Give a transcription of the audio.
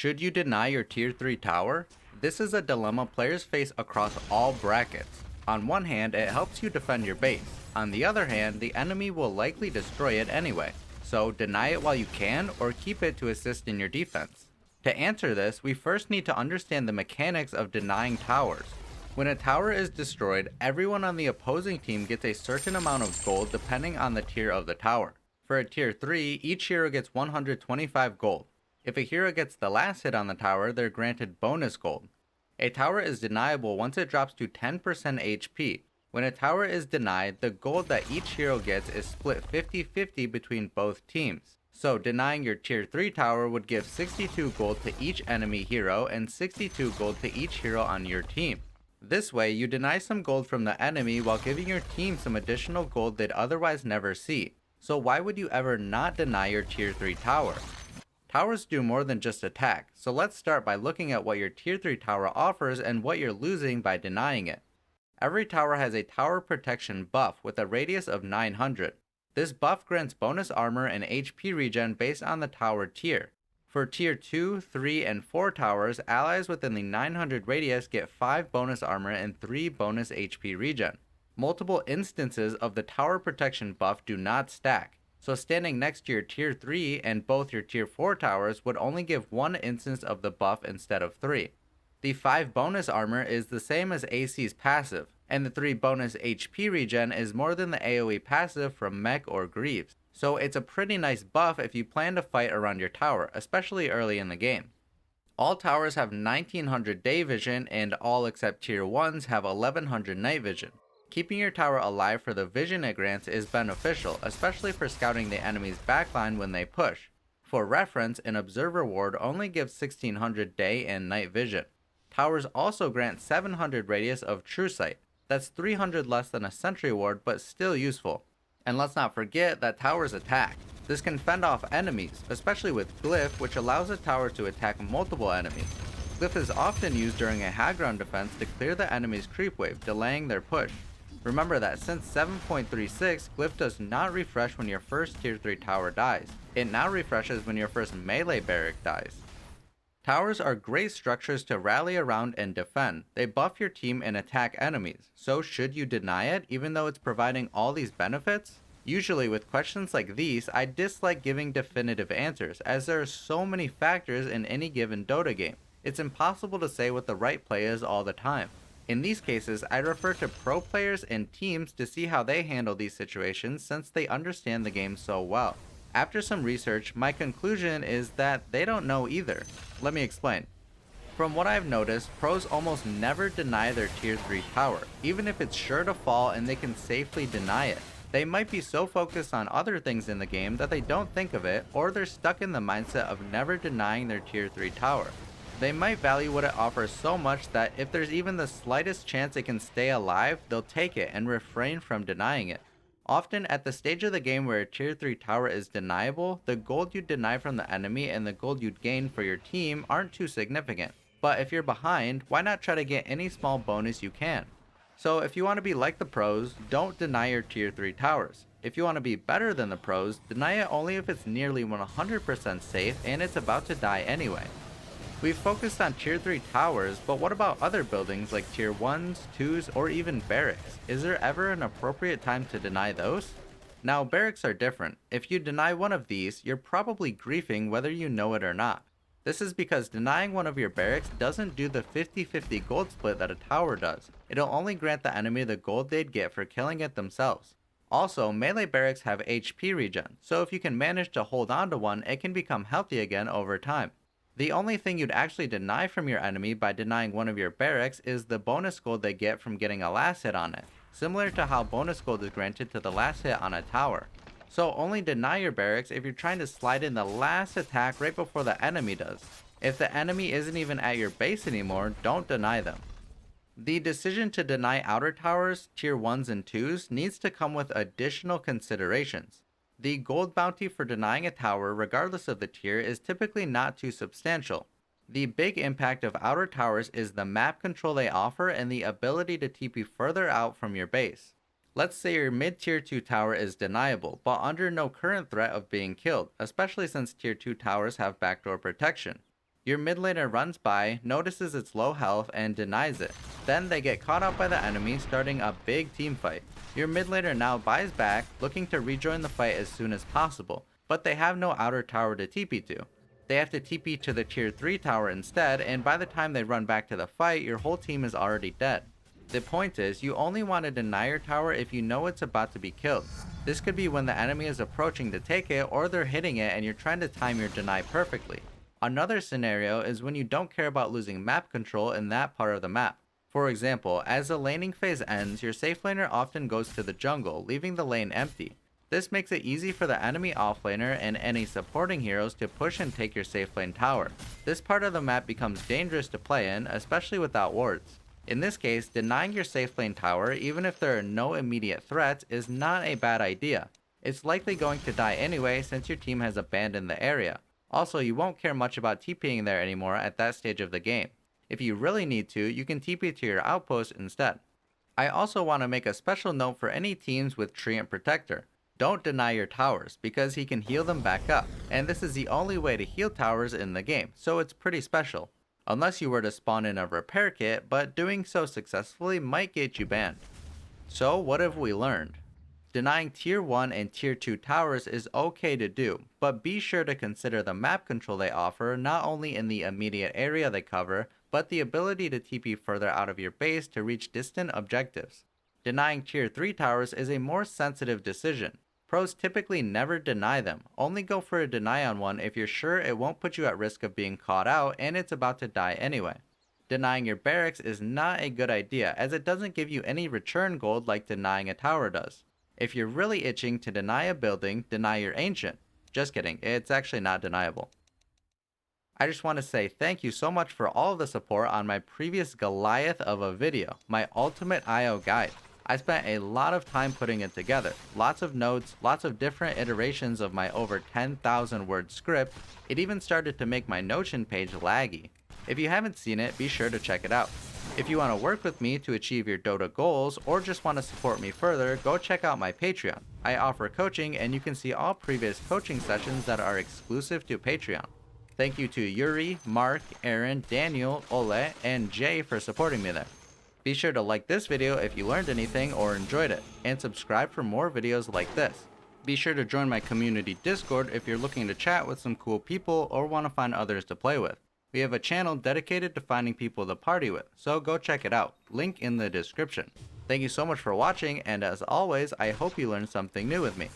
Should you deny your tier 3 tower? This is a dilemma players face across all brackets. On one hand, it helps you defend your base. On the other hand, the enemy will likely destroy it anyway. So deny it while you can, or keep it to assist in your defense. To answer this, we first need to understand the mechanics of denying towers. When a tower is destroyed, everyone on the opposing team gets a certain amount of gold depending on the tier of the tower. For a tier 3, each hero gets 125 gold. If a hero gets the last hit on the tower, they're granted bonus gold. A tower is deniable once it drops to 10% HP. When a tower is denied, the gold that each hero gets is split 50-50 between both teams. So denying your tier 3 tower would give 62 gold to each enemy hero and 62 gold to each hero on your team. This way, you deny some gold from the enemy while giving your team some additional gold they'd otherwise never see. So why would you ever not deny your tier 3 tower? Towers do more than just attack, so let's start by looking at what your tier 3 tower offers and what you're losing by denying it. Every tower has a tower protection buff with a radius of 900. This buff grants bonus armor and HP regen based on the tower tier. For tier 2, 3, and 4 towers, allies within the 900 radius get 5 bonus armor and 3 bonus HP regen. Multiple instances of the tower protection buff do not stack, so standing next to your tier 3 and both your tier 4 towers would only give 1 instance of the buff instead of 3. The 5 bonus armor is the same as AC's passive, and the 3 bonus HP regen is more than the AoE passive from Mech or Greaves. So it's a pretty nice buff if you plan to fight around your tower, especially early in the game. All towers have 1900 day vision and all except tier 1s have 1100 night vision. Keeping your tower alive for the vision it grants is beneficial, especially for scouting the enemy's backline when they push. For reference, an observer ward only gives 1600 day and night vision. Towers also grant 700 radius of true sight. That's 300 less than a sentry ward, but still useful. And let's not forget that towers attack. This can fend off enemies, especially with Glyph, which allows a tower to attack multiple enemies. Glyph is often used during a high ground defense to clear the enemy's creep wave, delaying their push. Remember that since 7.36, Glyph does not refresh when your first tier 3 tower dies. It now refreshes when your first melee barrack dies. Towers are great structures to rally around and defend. They buff your team and attack enemies. So should you deny it, even though it's providing all these benefits? Usually with questions like these, I dislike giving definitive answers, as there are so many factors in any given Dota game. It's impossible to say what the right play is all the time. In these cases, I refer to pro players and teams to see how they handle these situations since they understand the game so well. After some research, my conclusion is that they don't know either. Let me explain. From what I've noticed, pros almost never deny their tier 3 tower, even if it's sure to fall and they can safely deny it. They might be so focused on other things in the game that they don't think of it, or they're stuck in the mindset of never denying their tier 3 tower. They might value what it offers so much that if there's even the slightest chance it can stay alive, they'll take it and refrain from denying it. Often, at the stage of the game where a tier 3 tower is deniable, the gold you'd deny from the enemy and the gold you'd gain for your team aren't too significant. But if you're behind, why not try to get any small bonus you can? So if you want to be like the pros, don't deny your tier 3 towers. If you want to be better than the pros, deny it only if it's nearly 100% safe and it's about to die anyway. We've focused on tier 3 towers, but what about other buildings like tier 1s, 2s, or even barracks? Is there ever an appropriate time to deny those? Now, barracks are different. If you deny one of these, you're probably griefing whether you know it or not. This is because denying one of your barracks doesn't do the 50-50 gold split that a tower does. It'll only grant the enemy the gold they'd get for killing it themselves. Also, melee barracks have HP regen, so if you can manage to hold on to one, it can become healthy again over time. The only thing you'd actually deny from your enemy by denying one of your barracks is the bonus gold they get from getting a last hit on it, similar to how bonus gold is granted to the last hit on a tower. So only deny your barracks if you're trying to slide in the last attack right before the enemy does. If the enemy isn't even at your base anymore, don't deny them. The decision to deny outer towers, tier 1s and 2s, needs to come with additional considerations. The gold bounty for denying a tower, regardless of the tier, is typically not too substantial. The big impact of outer towers is the map control they offer and the ability to TP further out from your base. Let's say your mid-tier 2 tower is deniable, but under no current threat of being killed, especially since tier 2 towers have backdoor protection. Your mid laner runs by, notices its low health, and denies it. Then they get caught out by the enemy, starting a big team fight. Your mid laner now buys back, looking to rejoin the fight as soon as possible, but they have no outer tower to TP to. They have to TP to the tier 3 tower instead, and by the time they run back to the fight, your whole team is already dead. The point is, you only want to deny your tower if you know it's about to be killed. This could be when the enemy is approaching to take it, or they're hitting it and you're trying to time your deny perfectly. Another scenario is when you don't care about losing map control in that part of the map. For example, as the laning phase ends, your safe laner often goes to the jungle, leaving the lane empty. This makes it easy for the enemy offlaner and any supporting heroes to push and take your safe lane tower. This part of the map becomes dangerous to play in, especially without wards. In this case, denying your safe lane tower, even if there are no immediate threats, is not a bad idea. It's likely going to die anyway since your team has abandoned the area. Also, you won't care much about TPing there anymore at that stage of the game. If you really need to, you can TP to your outpost instead. I also want to make a special note for any teams with Treant Protector. Don't deny your towers, because he can heal them back up, and this is the only way to heal towers in the game, so it's pretty special. Unless you were to spawn in a repair kit, but doing so successfully might get you banned. So what have we learned? Denying tier 1 and tier 2 towers is okay to do, but be sure to consider the map control they offer not only in the immediate area they cover, but the ability to TP further out of your base to reach distant objectives. Denying tier 3 towers is a more sensitive decision. Pros typically never deny them, only go for a deny on one if you're sure it won't put you at risk of being caught out and it's about to die anyway. Denying your barracks is not a good idea as it doesn't give you any return gold like denying a tower does. If you're really itching to deny a building, deny your ancient. Just kidding, it's actually not deniable. I just want to say thank you so much for all of the support on my previous Goliath of a video, my ultimate IO guide. I spent a lot of time putting it together, lots of notes, lots of different iterations of my over 10,000 word script. It even started to make my Notion page laggy. If you haven't seen it, be sure to check it out. If you want to work with me to achieve your Dota goals or just want to support me further, go check out my Patreon. I offer coaching and you can see all previous coaching sessions that are exclusive to Patreon. Thank you to Yuri, Mark, Aaron, Daniel, Ole, and Jay for supporting me there. Be sure to like this video if you learned anything or enjoyed it, and subscribe for more videos like this. Be sure to join my community Discord if you're looking to chat with some cool people or want to find others to play with. We have a channel dedicated to finding people to party with, so go check it out. Link in the description. Thank you so much for watching, and as always, I hope you learned something new with me.